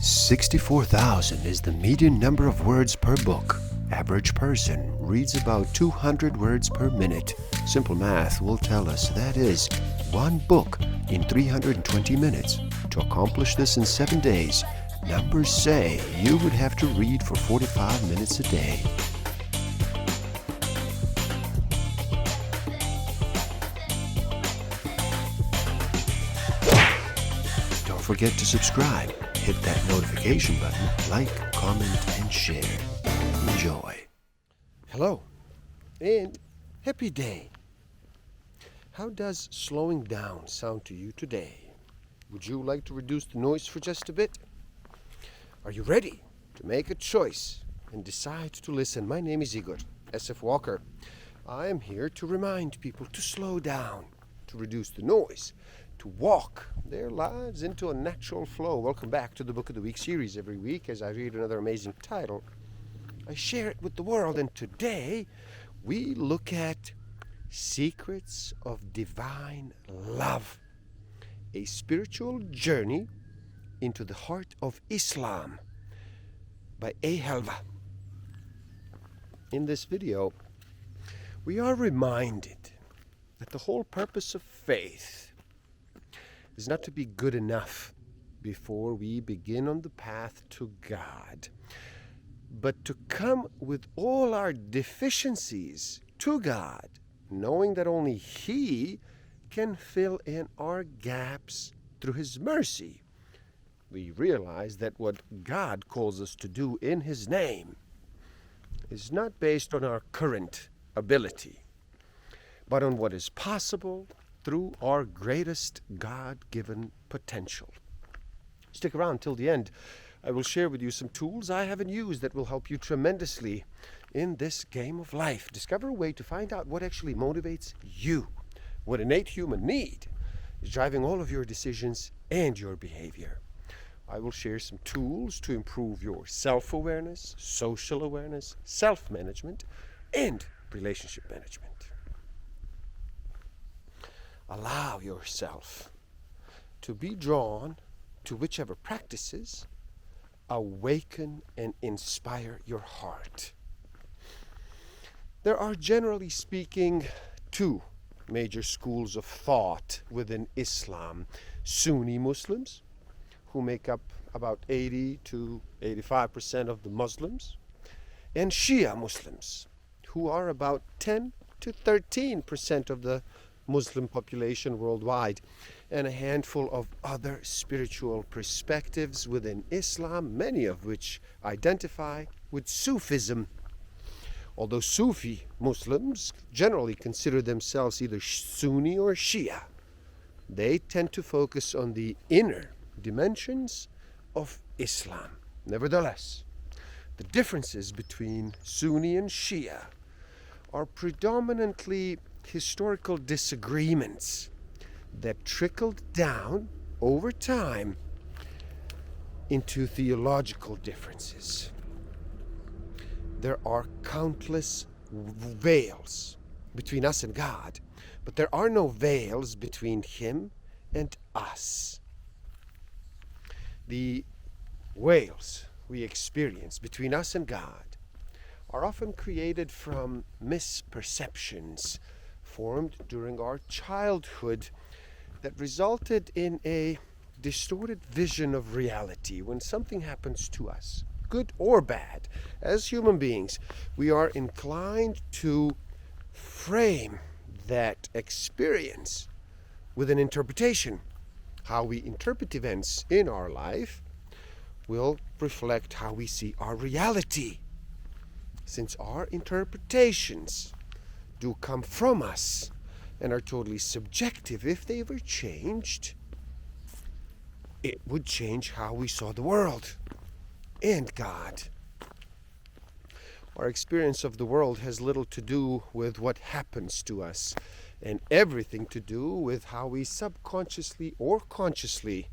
64,000 is the median number of words per book. Average person reads about 200 words per minute. Simple math will tell us that is one book in 320 minutes. To accomplish this in 7 days, numbers say you would have to read for 45 minutes a day. Don't forget to subscribe. Hit that notification button, like, comment, and share. Enjoy. Hello, and happy day. How does slowing down sound to you today? Would you like to reduce the noise for just a bit? Are you ready to make a choice and decide to listen? My name is Igor S.F. Walker. I am here to remind people to slow down, to reduce the noise, to walk their lives into a natural flow. Welcome back to the Book of the Week series. Every week, as I read another amazing title, I share it with the world. And today, we look at Secrets of Divine Love, a spiritual journey into the heart of Islam by Helwa. In this video, we are reminded that the whole purpose of faith is not to be good enough before we begin on the path to God, but to come with all our deficiencies to God, knowing that only He can fill in our gaps through His mercy. We realize that what God calls us to do in His name is not based on our current ability, but on what is possible through our greatest God-given potential. Stick around till the end. I will share with you some tools I haven't used that will help you tremendously in this game of life. Discover a way to find out what actually motivates you, what innate human need is driving all of your decisions and your behavior. I will share some tools to improve your self-awareness, social awareness, self-management, and relationship management. Allow yourself to be drawn to whichever practices awaken and inspire your heart. There are, generally speaking, two major schools of thought within Islam. Sunni Muslims, who make up about 80 to 85% of the Muslims, and Shia Muslims, who are about 10 to 13% of the Muslim population worldwide, and a handful of other spiritual perspectives within Islam, many of which identify with Sufism. Although Sufi Muslims generally consider themselves either Sunni or Shia, they tend to focus on the inner dimensions of Islam. Nevertheless, the differences between Sunni and Shia are predominantly historical disagreements that trickled down over time into theological differences. There are countless veils between us and God, but there are no veils between Him and us. The veils we experience between us and God are often created from misperceptions formed during our childhood that resulted in a distorted vision of reality. When something happens to us, good or bad, as human beings, we are inclined to frame that experience with an interpretation. How we interpret events in our life will reflect how we see our reality. Since our interpretations do come from us and are totally subjective, if they were changed, it would change how we saw the world and God. Our experience of the world has little to do with what happens to us, and everything to do with how we subconsciously or consciously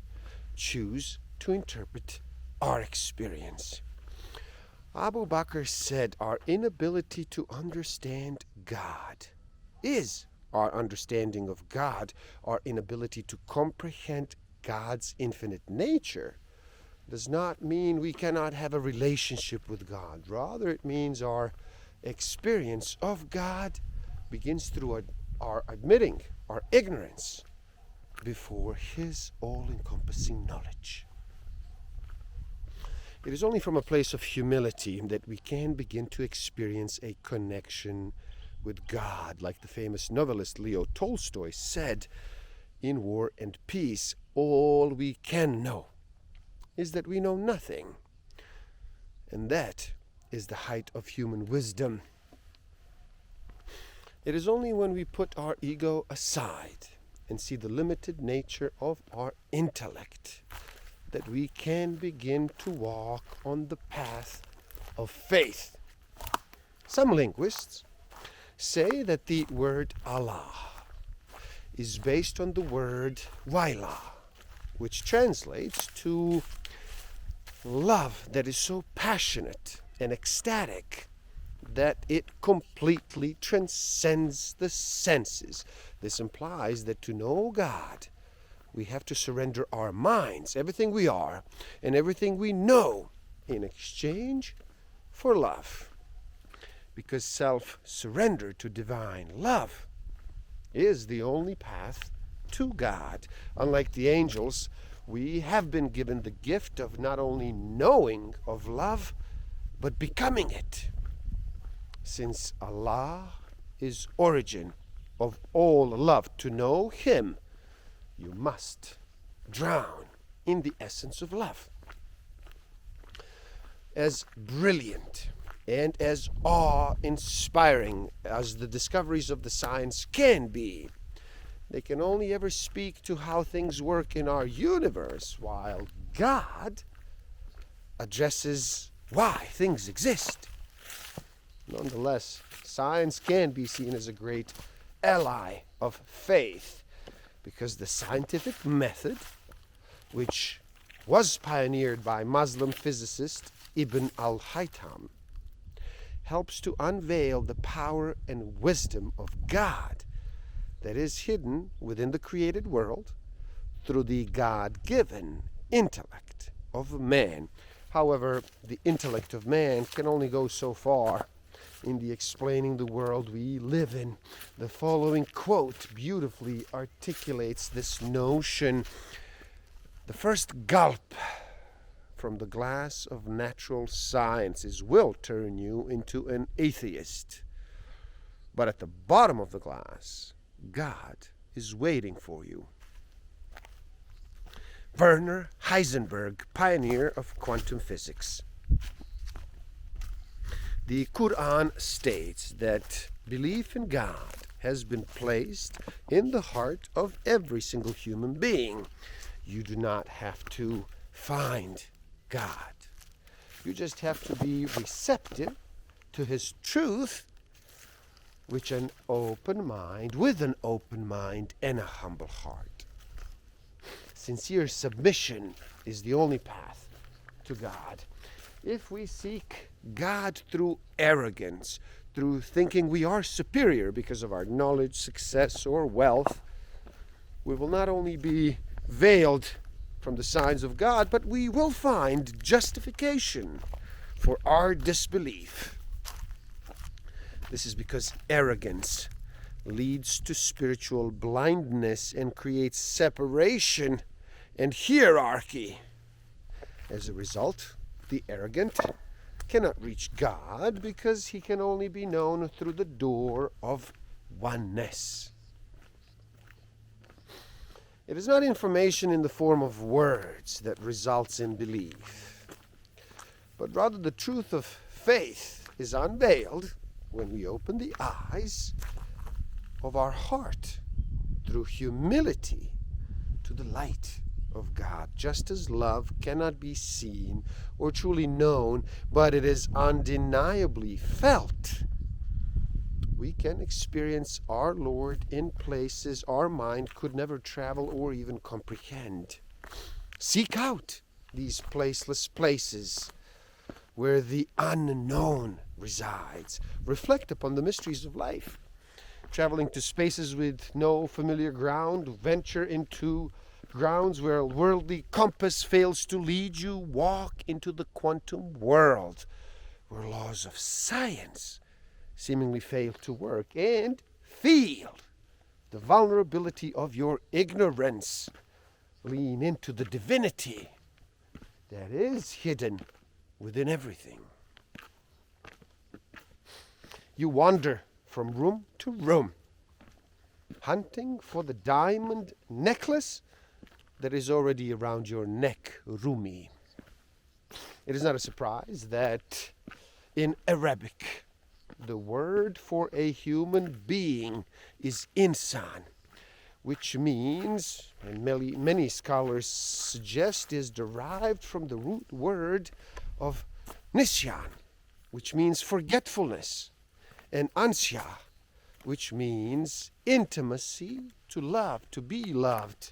choose to interpret our experience. Abu Bakr said, our inability to understand God is our understanding of God. Our inability to comprehend God's infinite nature does not mean we cannot have a relationship with God. Rather, it means our experience of God begins through our admitting our ignorance before His all-encompassing knowledge. It is only from a place of humility that we can begin to experience a connection with God. Like the famous novelist Leo Tolstoy said, in War and Peace, all we can know is that we know nothing. And that is the height of human wisdom. It is only when we put our ego aside and see the limited nature of our intellect that we can begin to walk on the path of faith. Some linguists say that the word Allah is based on the word waila, which translates to love that is so passionate and ecstatic that it completely transcends the senses. This implies that to know God, we have to surrender our minds, everything we are, and everything we know, in exchange for love. Because self-surrender to divine love is the only path to God. Unlike the angels, we have been given the gift of not only knowing of love, but becoming it. Since Allah is origin of all love, to know Him, you must drown in the essence of love. As brilliant and as awe-inspiring as the discoveries of the science can be, they can only ever speak to how things work in our universe, while God addresses why things exist. Nonetheless, science can be seen as a great ally of faith, because the scientific method, which was pioneered by Muslim physicist Ibn al-Haytham, helps to unveil the power and wisdom of God that is hidden within the created world through the God-given intellect of man. However, the intellect of man can only go so far in the explaining the world we live in. The following quote beautifully articulates this notion. The first gulp from the glass of natural sciences will turn you into an atheist. But at the bottom of the glass, God is waiting for you. Werner Heisenberg, pioneer of quantum physics. The Qur'an states that belief in God has been placed in the heart of every single human being. You do not have to find God. You just have to be receptive to His truth, with an open mind and a humble heart. Sincere submission is the only path to God. If we seek God through arrogance, through thinking we are superior because of our knowledge, success, or wealth, we will not only be veiled from the signs of God, but we will find justification for our disbelief. This is because arrogance leads to spiritual blindness and creates separation and hierarchy. As a result, the arrogant cannot reach God because He can only be known through the door of oneness. It is not information in the form of words that results in belief, but rather the truth of faith is unveiled when we open the eyes of our heart through humility to the light of God. Just as love cannot be seen or truly known, but it is undeniably felt, we can experience our Lord in places our mind could never travel or even comprehend. Seek out these placeless places where the unknown resides. Reflect upon the mysteries of life. Traveling to spaces with no familiar ground, venture into grounds where a worldly compass fails to lead you. Walk into the quantum world where laws of science seemingly fail to work, and feel the vulnerability of your ignorance. Lean into the divinity that is hidden within everything. You wander from room to room, hunting for the diamond necklace that is already around your neck, Rumi. It is not a surprise that in Arabic, the word for a human being is insan, which means, and many scholars suggest, is derived from the root word of nisyan, which means forgetfulness, and ansya, which means intimacy, to love, to be loved,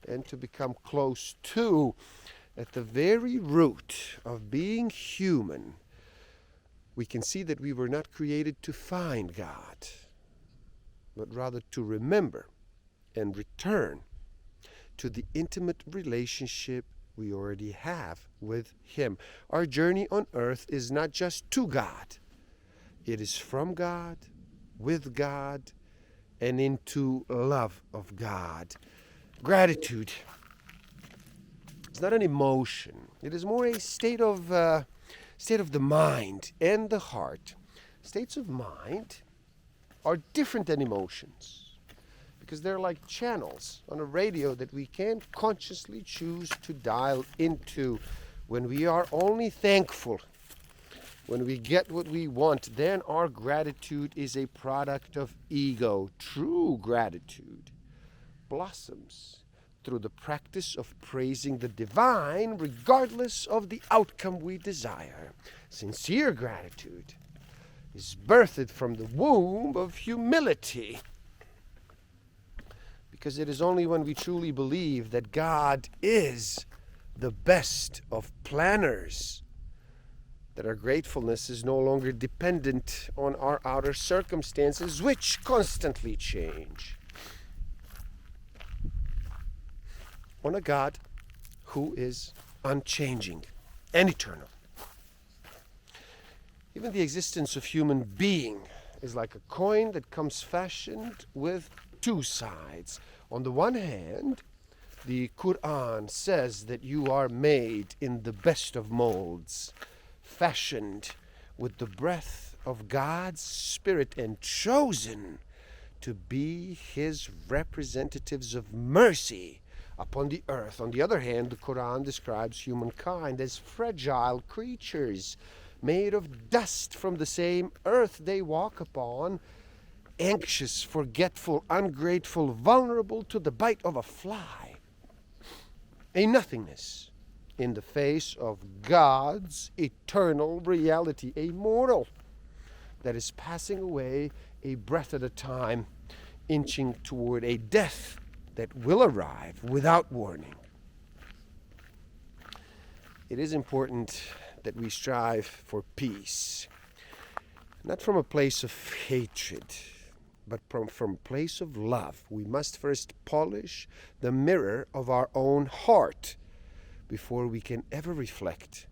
and to become close to. At the very root of being human, we can see that we were not created to find God, but rather to remember and return to the intimate relationship we already have with Him. Our journey on earth is not just to God. It is from God, with God, and into love of God. Gratitude is not an emotion. It is more a state of the mind and the heart. States of mind are different than emotions because they're like channels on a radio that we can't consciously choose to dial into. When we are only thankful, when we get what we want, then our gratitude is a product of ego. True gratitude blossoms through the practice of praising the divine regardless of the outcome we desire. Sincere gratitude is birthed from the womb of humility, because it is only when we truly believe that God is the best of planners that our gratefulness is no longer dependent on our outer circumstances, which constantly change. On a God who is unchanging and eternal. Even the existence of human being is like a coin that comes fashioned with two sides. On the one hand, the Qur'an says that you are made in the best of molds, fashioned with the breath of God's Spirit and chosen to be His representatives of mercy upon the earth. On the other hand, the Quran describes humankind as fragile creatures made of dust from the same earth they walk upon, anxious, forgetful, ungrateful, vulnerable to the bite of a fly, a nothingness in the face of God's eternal reality, a mortal that is passing away a breath at a time, inching toward a death that will arrive without warning. It is important that we strive for peace, not from a place of hatred, but from a place of love. We must first polish the mirror of our own heart before we can ever reflect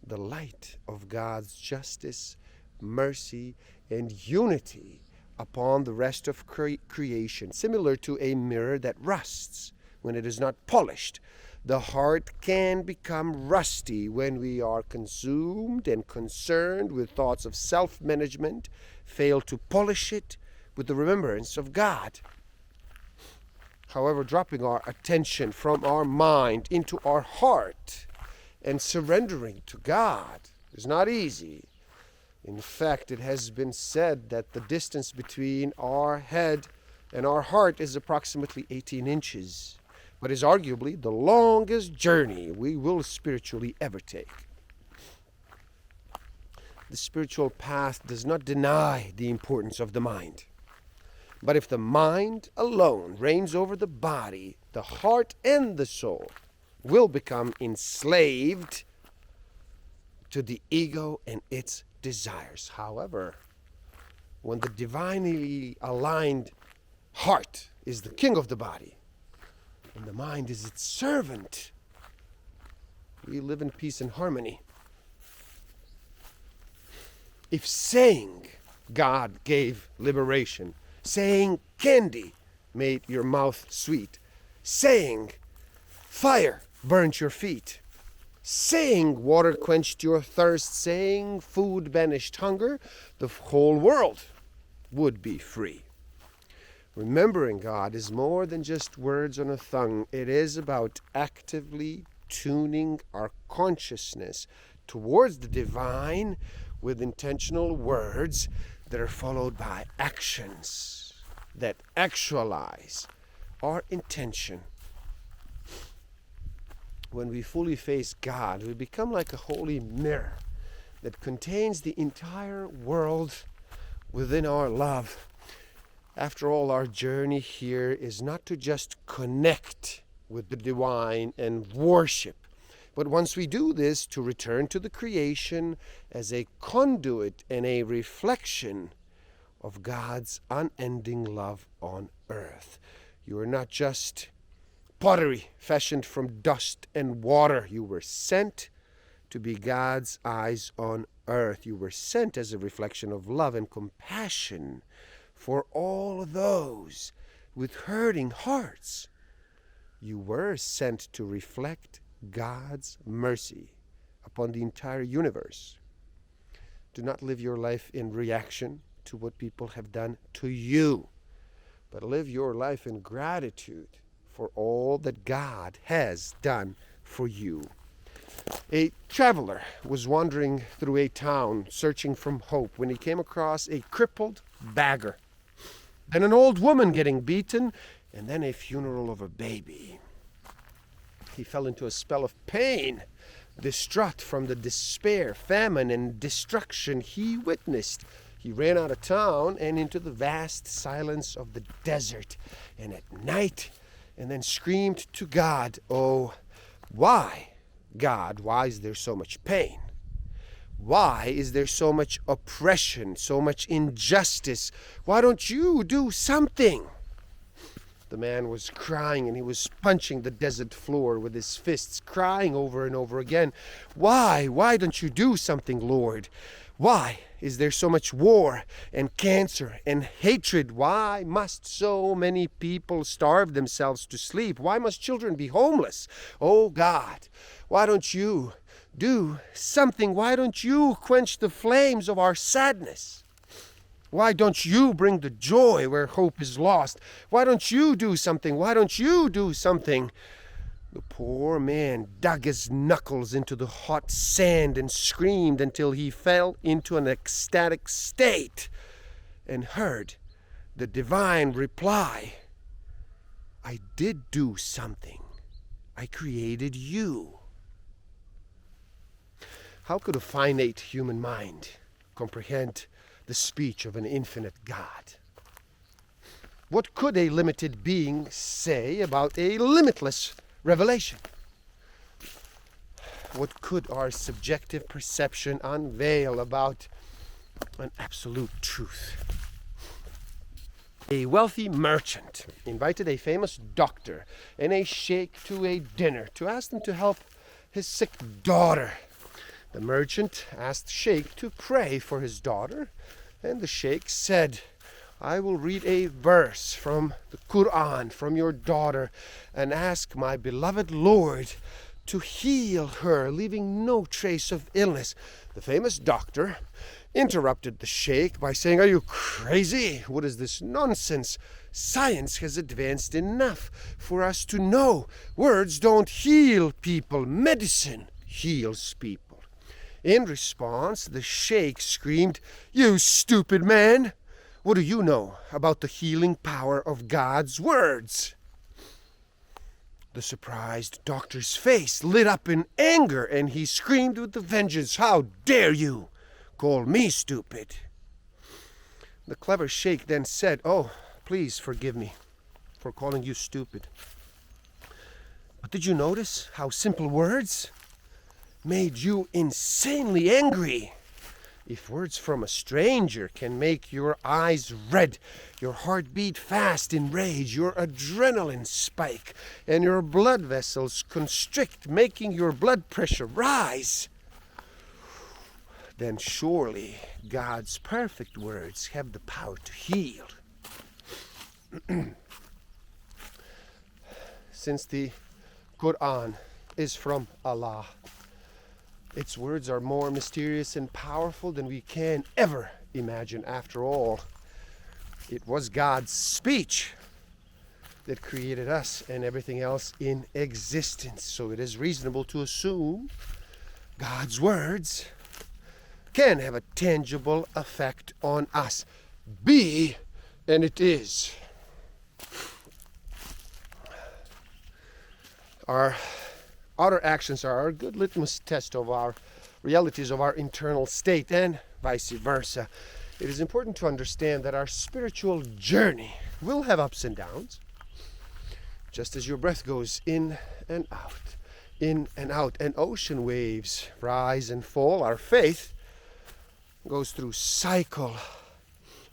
the light of God's justice, mercy, and unity upon the rest of creation. Similar to a mirror that rusts when it is not polished, the heart can become rusty when we are consumed and concerned with thoughts of self-management, fail to polish it with the remembrance of God. However, dropping our attention from our mind into our heart and surrendering to God is not easy. In fact, it has been said that the distance between our head and our heart is approximately 18 inches, but is arguably the longest journey we will spiritually ever take. The spiritual path does not deny the importance of the mind. But if the mind alone reigns over the body, the heart and the soul will become enslaved to the ego and its desires. However, when the divinely aligned heart is the king of the body, and the mind is its servant. We live in peace and harmony. If saying God gave liberation, saying candy made your mouth sweet, saying fire burnt your feet, saying water quenched your thirst, saying food banished hunger, the whole world would be free. Remembering God is more than just words on a tongue. It is about actively tuning our consciousness towards the divine with intentional words that are followed by actions that actualize our intention. When we fully face God, we become like a holy mirror that contains the entire world within our love. After all, our journey here is not to just connect with the divine and worship, but once we do this, to return to the creation as a conduit and a reflection of God's unending love on earth. You are not just pottery fashioned from dust and water. You were sent to be God's eyes on earth. You were sent as a reflection of love and compassion for all those with hurting hearts. You were sent to reflect God's mercy upon the entire universe. Do not live your life in reaction to what people have done to you, but live your life in gratitude for all that God has done for you. A traveler was wandering through a town searching for hope when he came across a crippled beggar, then an old woman getting beaten, and then a funeral of a baby. He fell into a spell of pain, distraught from the despair, famine, and destruction he witnessed. He ran out of town and into the vast silence of the desert, and at night, and then screamed to God, "Oh, why, God, why is there so much pain? Why is there so much oppression, so much injustice? Why don't you do something?" The man was crying, and he was punching the desert floor with his fists, crying over and over again, "Why? Why don't you do something, Lord? Why is there so much war and cancer and hatred? Why must so many people starve themselves to sleep? Why must children be homeless? Oh God, why don't you do something? Why don't you quench the flames of our sadness? Why don't you bring the joy where hope is lost? Why don't you do something? Why don't you do something?" The poor man dug his knuckles into the hot sand and screamed until he fell into an ecstatic state and heard the divine reply, "I did do something. I created you." How could a finite human mind comprehend the speech of an infinite God? What could a limited being say about a limitless revelation? What could our subjective perception unveil about an absolute truth? A wealthy merchant invited a famous doctor and a sheikh to a dinner to ask them to help his sick daughter. The merchant asked sheikh to pray for his daughter, and the sheikh said, "I will read a verse from the Qur'an from your daughter and ask my beloved Lord to heal her, leaving no trace of illness." The famous doctor interrupted the sheikh by saying, "Are you crazy? What is this nonsense? Science has advanced enough for us to know words don't heal people. Medicine heals people." In response, the sheikh screamed, "You stupid man! What do you know about the healing power of God's words?" The surprised doctor's face lit up in anger, and he screamed with vengeance, "How dare you call me stupid?" The clever sheikh then said, "Oh, please forgive me for calling you stupid. But did you notice how simple words made you insanely angry? If words from a stranger can make your eyes red, your heart beat fast in rage, your adrenaline spike, and your blood vessels constrict, making your blood pressure rise, then surely God's perfect words have the power to heal. Since the Qur'an is from Allah, its words are more mysterious and powerful than we can ever imagine. After all, it was God's speech that created us and everything else in existence. So it is reasonable to assume God's words can have a tangible effect on us. Be, and it is. Our outer actions are a good litmus test of our realities of our internal state, and vice versa. It is important to understand that our spiritual journey will have ups and downs, just as your breath goes in and out, and ocean waves rise and fall. Our faith goes through cycle.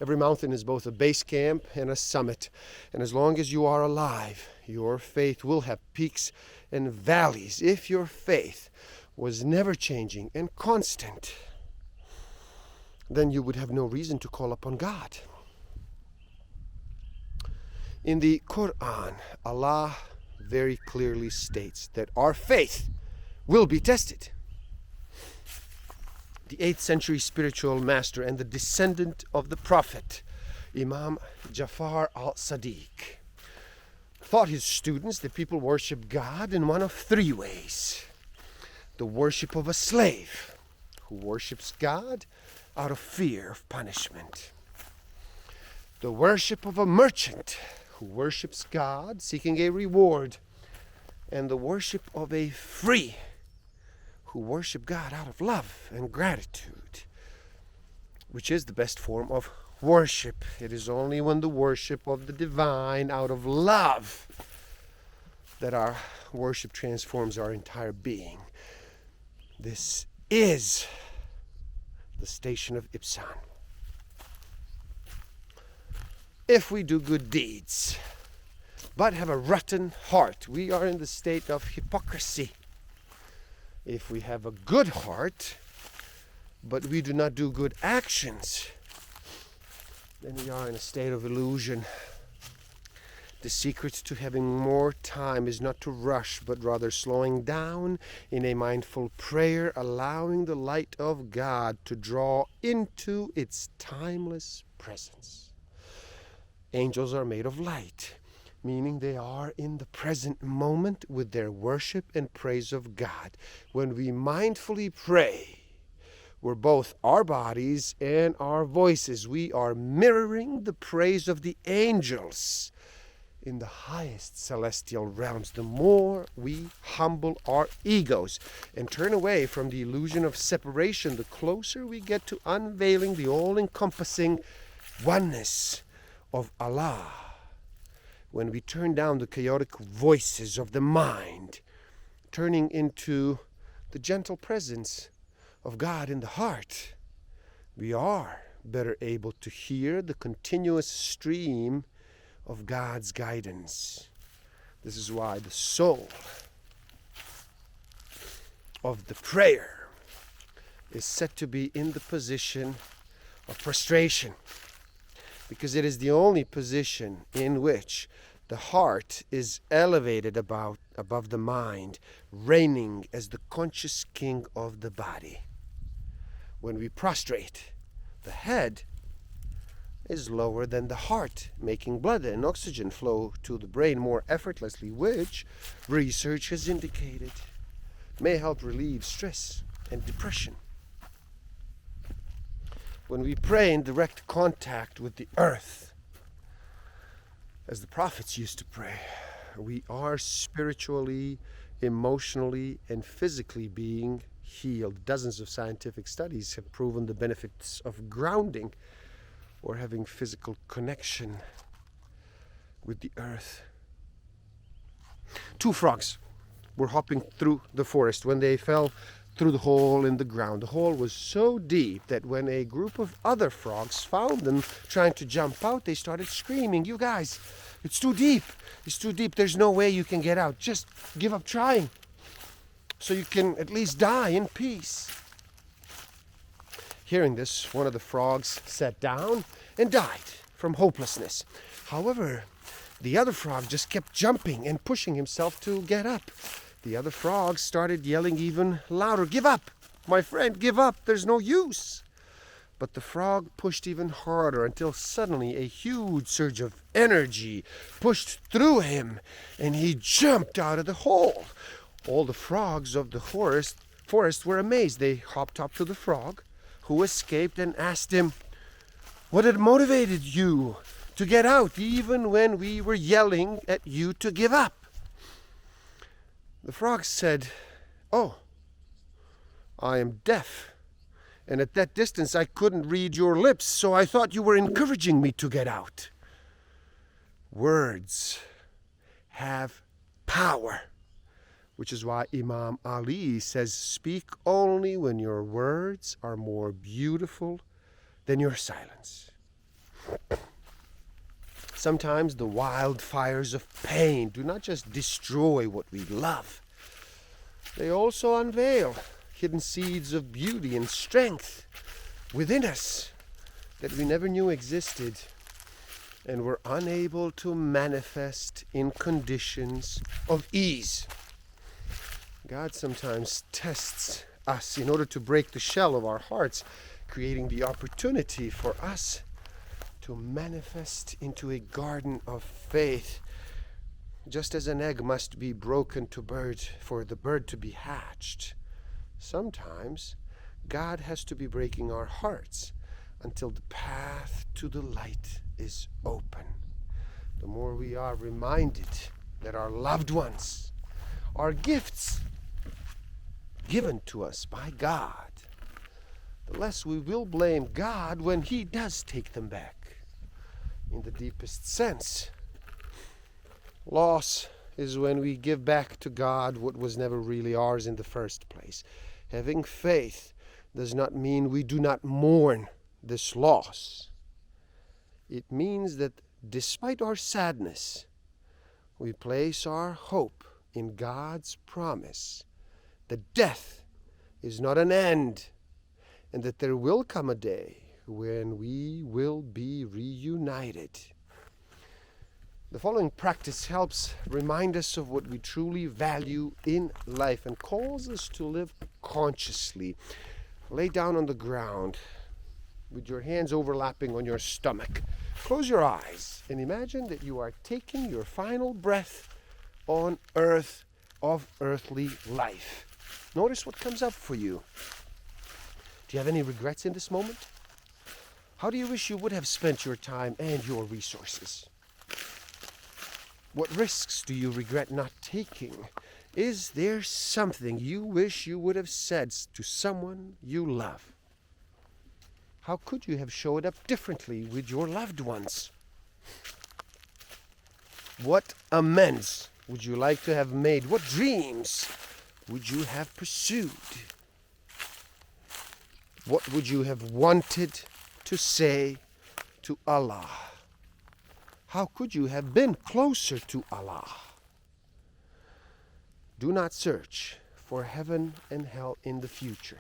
Every mountain is both a base camp and a summit, and as long as you are alive, your faith will have peaks and valleys. If your faith was never changing and constant, then you would have no reason to call upon God. In the Qur'an, Allah very clearly states that our faith will be tested. The 8th century spiritual master and the descendant of the Prophet, Imam Jafar al-Sadiq, taught his students that people worship God in one of 3 ways. The worship of a slave, who worships God out of fear of punishment. The worship of a merchant, who worships God seeking a reward. And the worship of a free, who worship God out of love and gratitude, which is the best form of worship. It is only when the worship of the divine out of love that our worship transforms our entire being. This is the station of Ibsan. If we do good deeds, but have a rotten heart, we are in the state of hypocrisy. If we have a good heart, but we do not do good actions, then we are in a state of illusion. The secret to having more time is not to rush, but rather slowing down in a mindful prayer, allowing the light of God to draw into its timeless presence. Angels are made of light, meaning they are in the present moment with their worship and praise of God. When we mindfully pray, we're both our bodies and our voices. We are mirroring the praise of the angels in the highest celestial realms. The more we humble our egos and turn away from the illusion of separation, the closer we get to unveiling the all-encompassing oneness of Allah. When we turn down the chaotic voices of the mind, turning into the gentle presence of God in the heart, we are better able to hear the continuous stream of God's guidance. This is why the soul of the prayer is said to be in the position of prostration, because it is the only position in which the heart is elevated above the mind, reigning as the conscious king of the body. When we prostrate, the head is lower than the heart, making blood and oxygen flow to the brain more effortlessly, which research has indicated may help relieve stress and depression. When we pray in direct contact with the earth, as the prophets used to pray, we are spiritually, emotionally, and physically being healed. Dozens of scientific studies have proven the benefits of grounding or having physical connection with the earth. 2 frogs were hopping through the forest when they fell through the hole in the ground. The hole was so deep that when a group of other frogs found them trying to jump out, they started screaming, "You guys, it's too deep. It's too deep. There's no way you can get out. Just give up trying so you can at least die in peace." Hearing this, one of the frogs sat down and died from hopelessness. However, the other frog just kept jumping and pushing himself to get up. The other frogs started yelling even louder, "Give up! My friend, give up! There's no use!" But the frog pushed even harder until suddenly a huge surge of energy pushed through him and he jumped out of the hole. All the frogs of the forest were amazed. They hopped up to the frog who escaped and asked him, "What had motivated you to get out even when we were yelling at you to give up?" The frog said, "Oh, I am deaf, and at that distance I couldn't read your lips, so I thought you were encouraging me to get out." Words have power, which is why Imam Ali says, "Speak only when your words are more beautiful than your silence." Sometimes the wildfires of pain do not just destroy what we love. They also unveil hidden seeds of beauty and strength within us that we never knew existed and were unable to manifest in conditions of ease. God sometimes tests us in order to break the shell of our hearts, creating the opportunity for us to manifest into a garden of faith. Just as an egg must be broken for the bird to be hatched, sometimes God has to be breaking our hearts until the path to the light is open. The more we are reminded that our loved ones are gifts given to us by God, the less we will blame God when He does take them back. In the deepest sense, loss is when we give back to God what was never really ours in the first place. Having faith does not mean we do not mourn this loss. It means that despite our sadness, we place our hope in God's promise that death is not an end, and that there will come a day when we will be reunited. The following practice helps remind us of what we truly value in life and calls us to live consciously. Lay down on the ground with your hands overlapping on your stomach. Close your eyes and imagine that you are taking your final breath on earth of earthly life. Notice what comes up for you. Do you have any regrets in this moment? How do you wish you would have spent your time and your resources? What risks do you regret not taking? Is there something you wish you would have said to someone you love? How could you have showed up differently with your loved ones? What amends would you like to have made? What dreams would you have pursued? What would you have wanted to say to Allah? How could you have been closer to Allah? Do not search for heaven and hell in the future.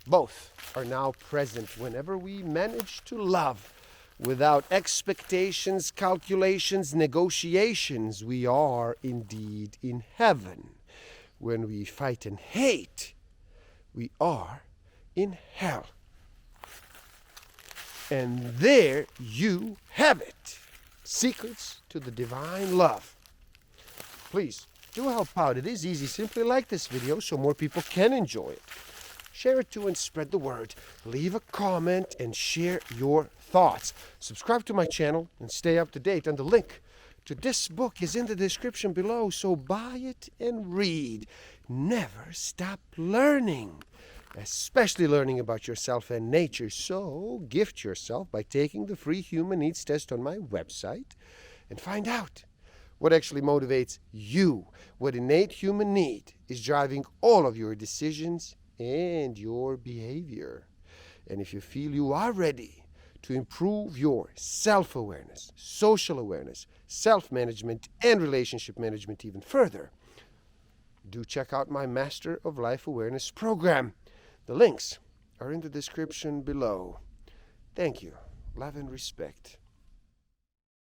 Both are now present whenever we manage to love without expectations, calculations, negotiations. We are indeed in heaven. When we fight and hate, we are in hell. And there you have it. Secrets to the divine love. Please do help out. It is easy. Simply like this video so more people can enjoy it. Share it too and spread the word. Leave a comment and share your thoughts. Subscribe to my channel and stay up to date. And the link to this book is in the description below, so buy it and read. Never stop learning, especially learning about yourself and nature. So gift yourself by taking the free human needs test on my website and find out what actually motivates you, what innate human need is driving all of your decisions and your behavior. And if you feel you are ready to improve your self-awareness, social awareness, self-management, and relationship management even further, do check out my Master of Life Awareness program. The links are in the description below. Thank you. Love and respect.